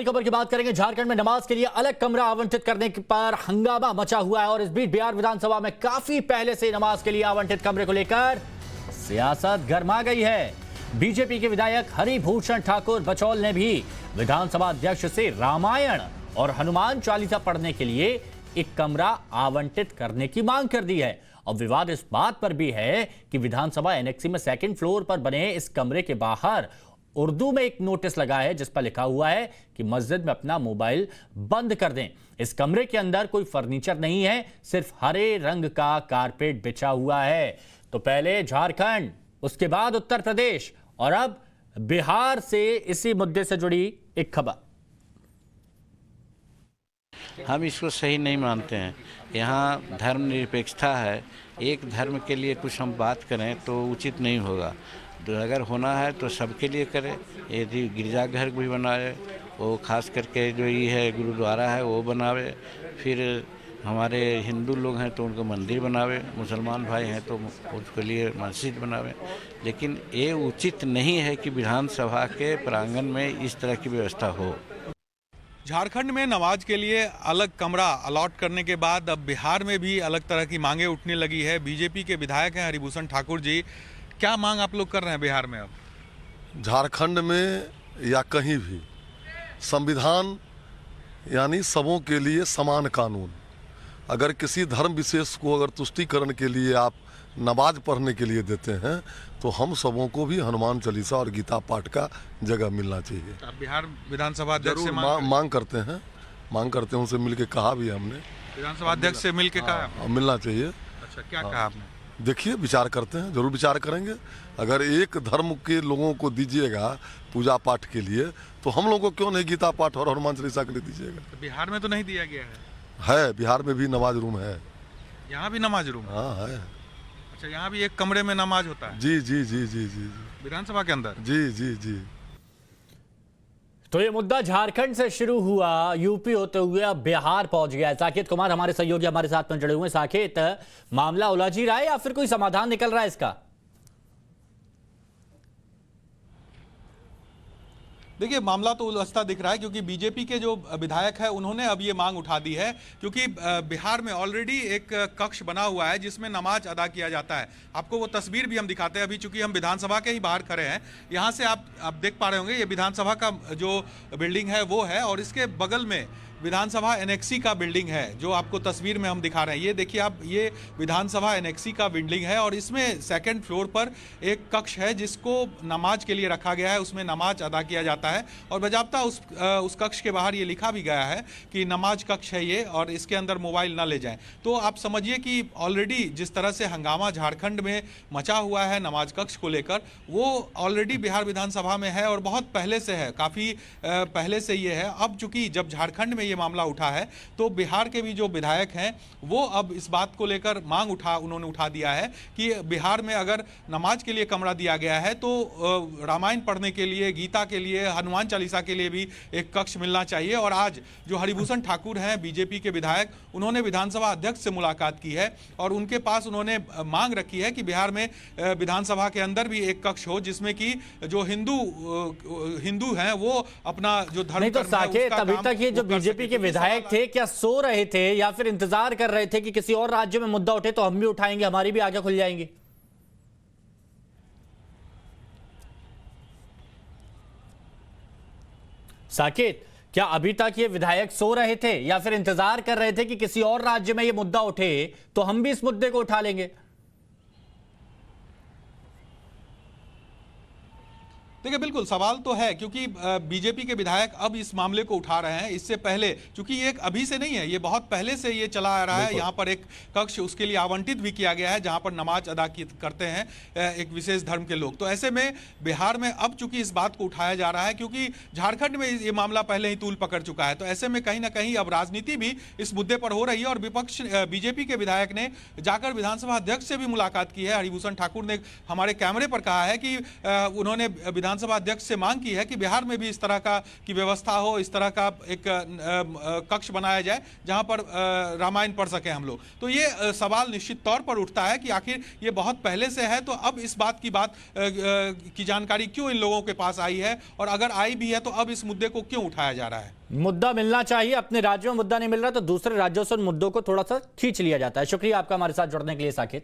खबर की बात करेंगे। झारखंड में नमाज के लिए अलग कमरा आवंटित करने पर हंगामा मचा हुआ है और इस बीच बिहार विधानसभा में काफी पहले से नमाज के लिए आवंटित कमरे को लेकर सियासत गर्मा गई है। बीजेपी के विधायक हरिभूषण ठाकुर बचौल ने भी विधानसभा अध्यक्ष से रामायण और हनुमान चालीसा पढ़ने के लिए एक कमरा आवंटित करने की मांग कर दी है। अब विवाद इस बात पर भी है कि विधानसभा एनेक्सी में सेकंड फ्लोर पर बने इस कमरे के बाहर उर्दू में एक नोटिस लगा है जिस पर लिखा हुआ है कि मस्जिद में अपना मोबाइल बंद कर दें। इस कमरे के अंदर कोई फर्नीचर नहीं है, सिर्फ हरे रंग का कारपेट बिछा हुआ है। तो पहले झारखंड, उसके बाद उत्तर प्रदेश और अब बिहार से इसी मुद्दे से जुड़ी एक खबर। हम इसको सही नहीं मानते हैं। यहाँ धर्मनिरपेक्षता है, एक धर्म के लिए कुछ हम बात करें तो उचित नहीं होगा। तो अगर होना है तो सबके लिए करें। यदि गिरजाघर भी बनाए, वो खास करके जो ये है गुरुद्वारा है वो बनावे, फिर हमारे हिंदू लोग हैं तो उनको मंदिर बनावे, मुसलमान भाई हैं तो उसके लिए मस्जिद बनावे। लेकिन ये उचित नहीं है कि विधानसभा के प्रांगण में इस तरह की व्यवस्था हो। झारखंड में नमाज के लिए अलग कमरा अलॉट करने के बाद अब बिहार में भी अलग तरह की मांगे उठने लगी है। बीजेपी के विधायक हैं हरिभूषण ठाकुर जी, क्या मांग आप लोग कर रहे हैं बिहार में? अब झारखंड में या कहीं भी संविधान यानी सबों के लिए समान कानून। अगर किसी धर्म विशेष को अगर तुष्टिकरण के लिए आप नमाज पढ़ने के लिए देते हैं तो हम सबों को भी हनुमान चालीसा और गीता पाठ का जगह मिलना चाहिए। आप बिहार विधानसभा अध्यक्ष से मांग करते हैं, उनसे मिलके कहा भी हमने, विधानसभा अध्यक्ष से मिलके कहा मिलना चाहिए। अच्छा, क्या कहा आपने? देखिए, विचार करते हैं, जरूर विचार करेंगे। अगर एक धर्म के लोगों को दीजिएगा पूजा पाठ के लिए तो हम लोगों को क्यों नहीं गीता पाठ और हनुमान चालीसा के लिए दीजिएगा? तो बिहार में तो नहीं दिया गया है बिहार में भी नमाज रूम है। यहाँ भी नमाज रूम? हाँ है। अच्छा, यहाँ भी एक कमरे में नमाज होता है? जी जी जी जी जी विधानसभा के अंदर? जी जी जी। तो ये मुद्दा झारखंड से शुरू हुआ, यूपी होते हुए अब बिहार पहुंच गया। साकेत कुमार हमारे सहयोगी हमारे साथ में जुड़े हुए हैं। साकेत, मामला उलझ ही रहा है या फिर कोई समाधान निकल रहा है इसका? देखिए, मामला तो उलझता दिख रहा है क्योंकि बीजेपी के जो विधायक हैं उन्होंने अब ये मांग उठा दी है क्योंकि बिहार में ऑलरेडी एक कक्ष बना हुआ है जिसमें नमाज अदा किया जाता है। आपको वो तस्वीर भी हम दिखाते हैं अभी, चूंकि हम विधानसभा के ही बाहर खड़े हैं। यहाँ से आप देख पा रहे होंगे ये विधानसभा का जो बिल्डिंग है वो है और इसके बगल में विधानसभा एनेक्सी का बिल्डिंग है जो आपको तस्वीर में हम दिखा रहे हैं। ये देखिए आप, ये विधानसभा एनेक्सी का बिल्डिंग है और इसमें सेकंड फ्लोर पर एक कक्ष है जिसको नमाज के लिए रखा गया है, उसमें नमाज अदा किया जाता है और बजाबता उस कक्ष के बाहर ये लिखा भी गया है कि नमाज कक्ष है ये और इसके अंदर मोबाइल ना ले जाएं। तो आप समझिए कि ऑलरेडी जिस तरह से हंगामा झारखंड में मचा हुआ है नमाज कक्ष को लेकर, वो ऑलरेडी बिहार विधानसभा में है और बहुत पहले से है, काफ़ी पहले से ये है। अब चूंकि जब झारखंड में ये मामला उठा है तो बिहार के भी जो विधायक हैं वो अब इस बात को लेकर उन्होंने उठा दिया है कि बिहार में अगर नमाज के लिए कमरा दिया गया है तो रामायण पढ़ने के लिए, गीता के लिए, हनुमान चालीसा के लिए भी एक कक्ष मिलना चाहिए। और आज जो हरिभूषण ठाकुर हैं बीजेपी के विधायक, उन्होंने विधानसभा अध्यक्ष से मुलाकात की है और उनके पास उन्होंने मांग रखी है कि बिहार में विधानसभा के अंदर भी एक कक्ष हो जिसमें कि जो हिंदू हैं वो अपना जो धर्म नहीं। तो साकेत, अभी तक ये जो बीजेपी के विधायक थे क्या सो रहे थे या फिर इंतजार कर रहे थे कि किसी और राज्य में मुद्दा उठे तो हम भी उठाएंगे, हमारी भी आंखें खुल जाएंगी? साकेत, क्या अभी तक ये विधायक सो रहे थे या फिर इंतजार कर रहे थे कि किसी और राज्य में ये मुद्दा उठे तो हम भी इस मुद्दे को उठा लेंगे? देखिए, बिल्कुल सवाल तो है क्योंकि बीजेपी के विधायक अब इस मामले को उठा रहे हैं। इससे पहले, चूंकि ये अभी से नहीं है, ये बहुत पहले से ये चला आ रहा है। यहाँ पर एक कक्ष उसके लिए आवंटित भी किया गया है जहाँ पर नमाज अदा करते हैं एक विशेष धर्म के लोग। तो ऐसे में बिहार में अब चूंकि इस बात को उठाया जा रहा है क्योंकि झारखंड में ये मामला पहले ही तूल पकड़ चुका है, तो ऐसे में कहीं ना कहीं अब राजनीति भी इस मुद्दे पर हो रही है। और विपक्ष बीजेपी के विधायक ने जाकर विधानसभा अध्यक्ष से भी मुलाकात की है। हरिभूषण ठाकुर ने हमारे कैमरे पर कहा है कि उन्होंने विधानसभा अध्यक्ष से मांग की है कि बिहार में भी इस तरह का की व्यवस्था हो, इस तरह का एक कक्ष बनाया जाए जहां पर रामायण पढ़ सके हम लोग। तो ये सवाल निश्चित तौर पर उठता है कि आखिर ये बहुत पहले से है, तो अब इस बात की जानकारी क्यों इन लोगों के पास आई है, और अगर आई भी है तो अब इस मुद्दे को क्यों उठाया जा रहा है। मुद्दा मिलना चाहिए, अपने राज्यों में मुद्दा नहीं मिल रहा तो दूसरे राज्यों से उन मुद्दों को थोड़ा सा खींच लिया जाता है। शुक्रिया आपका हमारे साथ जुड़ने के लिए साकिब।